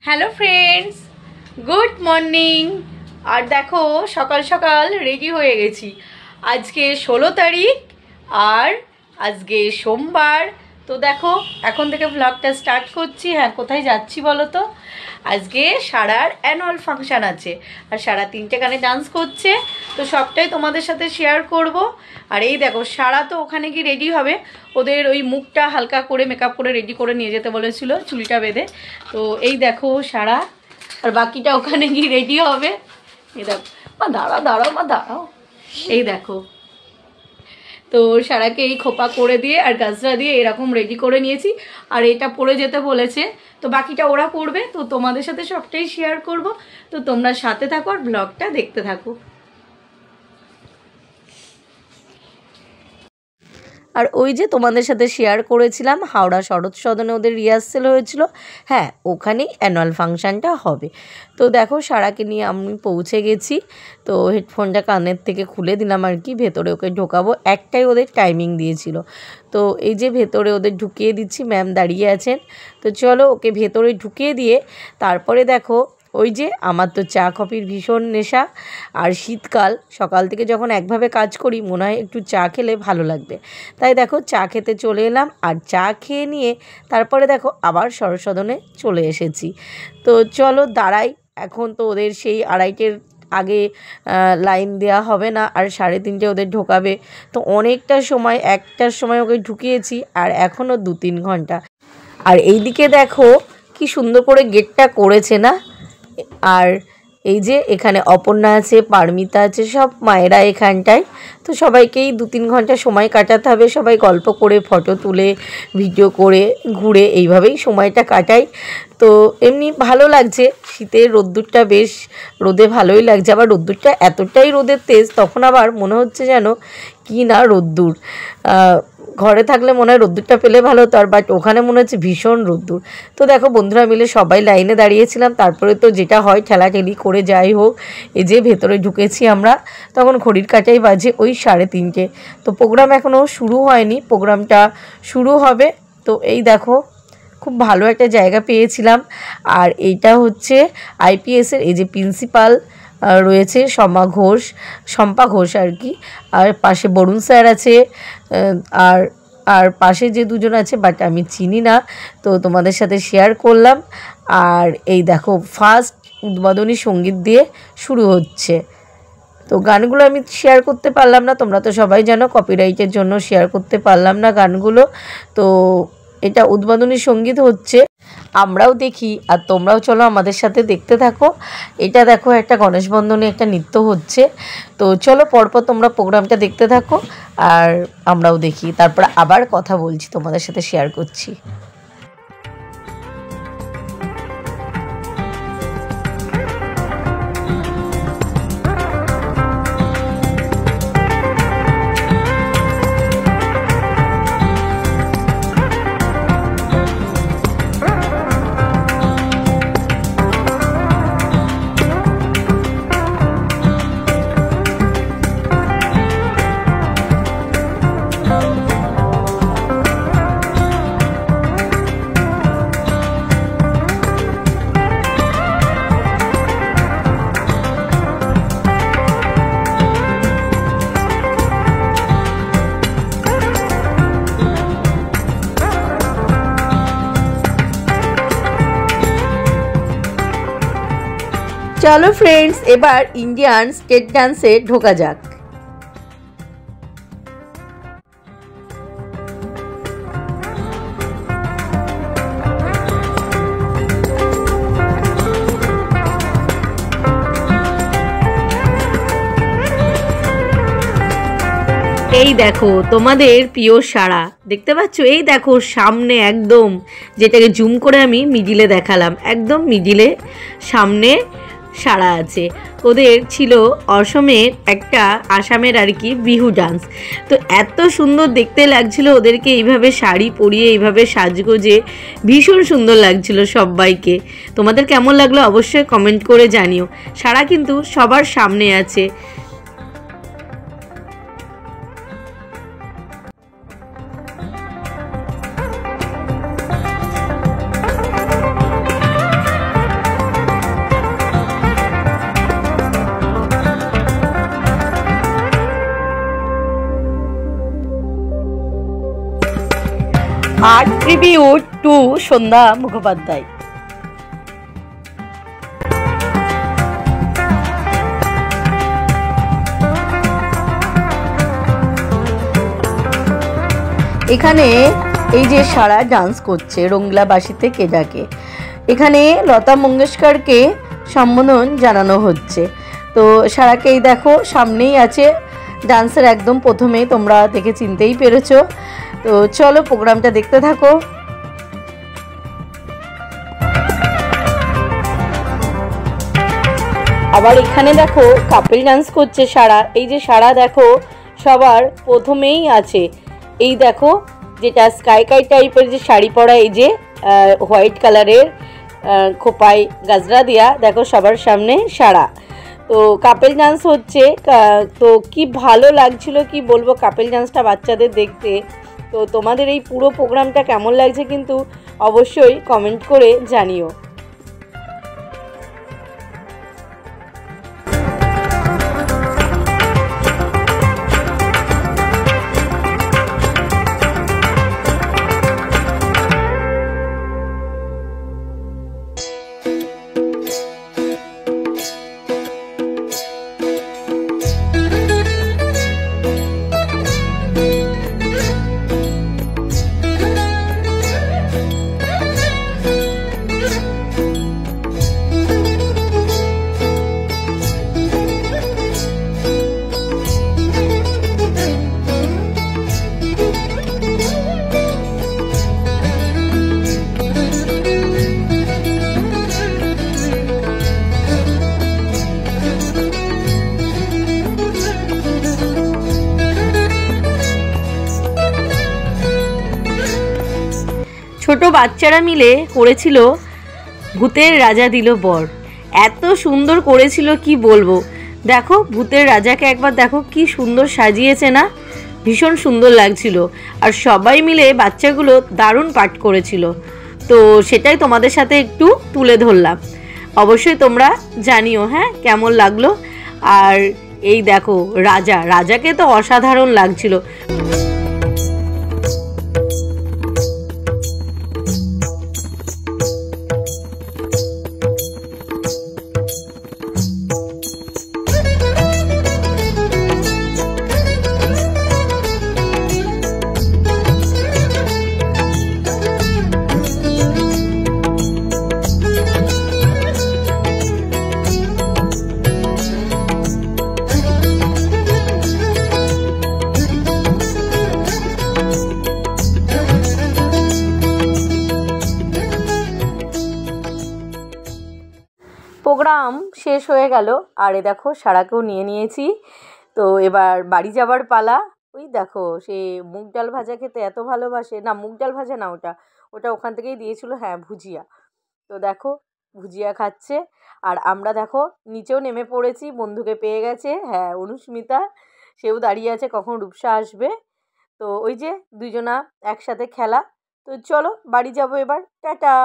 Hello friends, good morning. আর দেখো সকাল সকাল রেডি হয়ে গেছি। আজকে 16 তারিখ আর আজকে সোমবার। তো দেখো এখন থেকে ভ্লগটা স্টার্ট করছি। হ্যাঁ, কোথায় যাচ্ছি বলো তো? আজকে সারার অ্যানুয়াল ফাংশান আছে আর সারা 3টে গানে ডান্স করছে, তো সবটাই তোমাদের সাথে শেয়ার করব। আর এই দেখো সারা তো ওখানে গিয়ে রেডি হবে, ওদের ওই মুখটা হালকা করে মেকআপ করে রেডি করে নিয়ে যেতে বলেছিল চুলটা বেঁধে। তো এই দেখো সারা, আর বাকিটা ওখানে গিয়ে রেডি হবে। এই দেখো মা, দাঁড়াও দাঁড়াও মা দাঁড়াও। এই দেখো, তো সারাকে এই খোপা করে দিয়ে আর গাজরা দিয়ে এরকম রেডি করে নিয়েছি। আর এটা পরে যেতে বলেছে, তো বাকিটা ওরা পরবে। তো তোমাদের সাথে সবটাই শেয়ার করব, তো তোমরা সাথে থাকো আর ব্লগটা দেখতে থাকো। আর ওই যে তোমাদের সাথে শেয়ার করেছিলাম হাওড়া শরৎ সদনে ওদের রিহার্সেল হয়েছিল, হ্যাঁ ওখানেই অ্যানুয়াল ফাংশানটা হবে। তো দেখো সারাকে নিয়ে আমি পৌঁছে গেছি। তো হেডফোনটা কানের থেকে খুলে দিলাম আর কি, ভেতরে ওকে ঢোকাবো। একটাই ওদের টাইমিং দিয়েছিল, তো এই যে ভেতরে ওদের ঢুকিয়ে দিচ্ছি, ম্যাম দাঁড়িয়ে আছেন। তো চলো ওকে ভেতরে ঢুকিয়ে দিয়ে তারপরে দেখো ওই যে আমার তো চা কফির ভীষণ নেশা। আর শীতকাল, সকাল থেকে যখন একভাবে কাজ করি মনে হয় একটু চা খেলে ভালো লাগবে, তাই দেখো চা খেতে চলে এলাম। আর চা খেয়ে নিয়ে তারপরে দেখো আবার শরৎ সদনে চলে এসেছি। তো চলো দাঁড়াই, এখন তো ওদের সেই 2:30-এর আগে লাইন দেওয়া হবে না, আর 3:30 ওদের ঢোকাবে। তো অনেকটা সময়, 1টার সময় ওকে ঢুকিয়েছি আর এখনও 2-3 ঘন্টা। আর এই দিকে দেখো কি সুন্দর করে গেটটা করেছে না। আর এই যে এখানে অপর্ণা আছে, পারমিতা আছে, সব মায়েরা এখানটায়। তো সবাইকেই 2-3 ঘন্টা সময় কাটাতে হবে, সবাই গল্প করে, ফটো তুলে, ভিডিও করে, ঘুরে এইভাবেই সময়টা কাটাই। তো এমনি ভালো লাগছে, শীতের রোদ্দুরটা বেশ, রোদে ভালোই লাগছে। আবার রোদ্দুরটা এতটাই রোদের তেজ, তখন আবার মনে হচ্ছে যেন কি না রোদ্দুর। ঘরে থাকলে মনে হয় রোদ্দুরটা পেলে ভালো হতো, আর বাট ওখানে মনে হচ্ছে ভীষণ রোদ্দুর। তো দেখো বন্ধুরা মিলে সবাই লাইনে দাঁড়িয়েছিলাম, তারপরে তো যেটা হয় ঠেলাঠেলি করে যাই হোক এই যে ভেতরে ঢুকেছি আমরা। তখন ঘড়ির কাঁটাই বাজে ওই 3:30। তো প্রোগ্রাম এখনও শুরু হয়নি, প্রোগ্রামটা শুরু হবে। তো এই দেখো খুব ভালো একটা জায়গা পেয়েছিলাম। আর এইটা হচ্ছে আইপিএসের এই যে প্রিন্সিপাল রয়েছে শম্পা ঘোষ আর কি। আর পাশে বরুণ স্যার আছে, আর আর পাশে যে দুজন আছে বাট আমি চিনি না, তো তোমাদের সাথে শেয়ার করলাম। আর এই দেখো ফার্স্ট উদ্বোধনী সঙ্গীত দিয়ে শুরু হচ্ছে। তো গানগুলো আমি শেয়ার করতে পারলাম না, তোমরা তো সবাই জানো কপিরাইটের জন্য শেয়ার করতে পারলাম না গানগুলো। তো এটা উদ্বোধনী সঙ্গীত হচ্ছে, আমরাও দেখি আর তোমরাও চলো আমাদের সাথে দেখতে থাকো। এটা দেখো একটা গণেশ বন্দনে একটা নৃত্য হচ্ছে। তো চলো পরপর তোমরা প্রোগ্রামটা দেখতে থাকো আর আমরাও দেখি, তারপর আবার কথা বলছি, তোমাদের সাথে শেয়ার করছি। চলো ফ্রেন্ডস, এবার ইন্ডিয়ান স্টেট ডান্সে ঢোকা যাক। এই দেখো তোমাদের প্রিয় সারা, দেখতে পাচ্ছ? এই দেখো সামনে একদম, যেটাকে জুম করে আমি মিডিলে দেখালাম, একদম মিডিলে সামনে সারা আছে। ওদের ছিল অসমের একটা, আসামের আর কি, বিহু ডান্স। তো এত সুন্দর দেখতে লাগছিল ওদেরকে এইভাবে শাড়ি পরিয়ে এইভাবে সাজগোজে, ভীষণ সুন্দর লাগছিল সবাইকে। তোমাদের কেমন লাগলো অবশ্যই কমেন্ট করে জানিও। সারা কিন্তু সবার সামনে আছে। Art tribute to Sandhya Mukhopadhyay. এখানে এই যে সারা ডান্স করছে রঙ্গলা বাসিতে কে ডাকে। এখানে লতা মঙ্গেশকরকে সম্বোধন জানানো হচ্ছে। তো সারাকে এই দেখো সামনেই আছে, ডান্সের একদম প্রথমেই তোমরা দেখে চিনতেই পেরেছো। তো চলো প্রোগ্রামটা দেখতে থাকো। আবার এখানে দেখো কাপল ডান্স করছে সারা। এই যে সারা দেখো সবার প্রথমেই আছে, এই দেখো যেটা স্কাই কাই টাইপের যে শাড়ি পরা, এই যে হোয়াইট কালারের খোপায় গাজরা দিয়া, দেখো সবার সামনে সারা। তো কাপল ডান্স হচ্ছে। তো কি ভালো লাগছিল কি বলবো কাপল ডান্সটা বাচ্চাদের দেখতে। তো তোমাদের এই পুরো প্রোগ্রামটা কেমন লাগছে কিন্তু অবশ্যই কমেন্ট করে জানিও। ছোট বাচ্চারা মিলে করেছিল ভূতের রাজা দিল বর। এত সুন্দর করেছিল কি বলবো। দেখো ভূতের রাজাকে একবার দেখো কি সুন্দর সাজিয়েছে না, ভীষণ সুন্দর লাগছিল। আর সবাই মিলে বাচ্চাগুলো দারুণ পাঠ করেছিল। তো সেটাই তোমাদের সাথে একটু তুলে ধরলাম। অবশ্যই তোমরা জানিও হ্যাঁ কেমন লাগলো। আর এই দেখো রাজাকে তো অসাধারণ লাগছিল। প্রোগ্রাম শেষ হয়ে গেল। আর এ দেখো সারাকেও নিয়ে নিয়েছি। তো এবার বাড়ি যাবার পালা। ওই দেখো সে মুগ ডাল ভাজা খেতে এত ভালোবাসে, না মুগ ডাল ভাজা না, ওটা ওখান থেকেই দিয়েছিল, হ্যাঁ ভুজিয়া। তো দেখো ভুজিয়া খাচ্ছে। আর আমরা দেখো নিচেও নেমে পড়েছি, বন্ধুকে পেয়ে গেছে, হ্যাঁ অনুস্মিতা, সেও দাঁড়িয়ে আছে কখন রূপসা আসবে। তো ওই যে দুজনা একসাথে খেলা। তো চলো বাড়ি যাবো এবার, টাটা।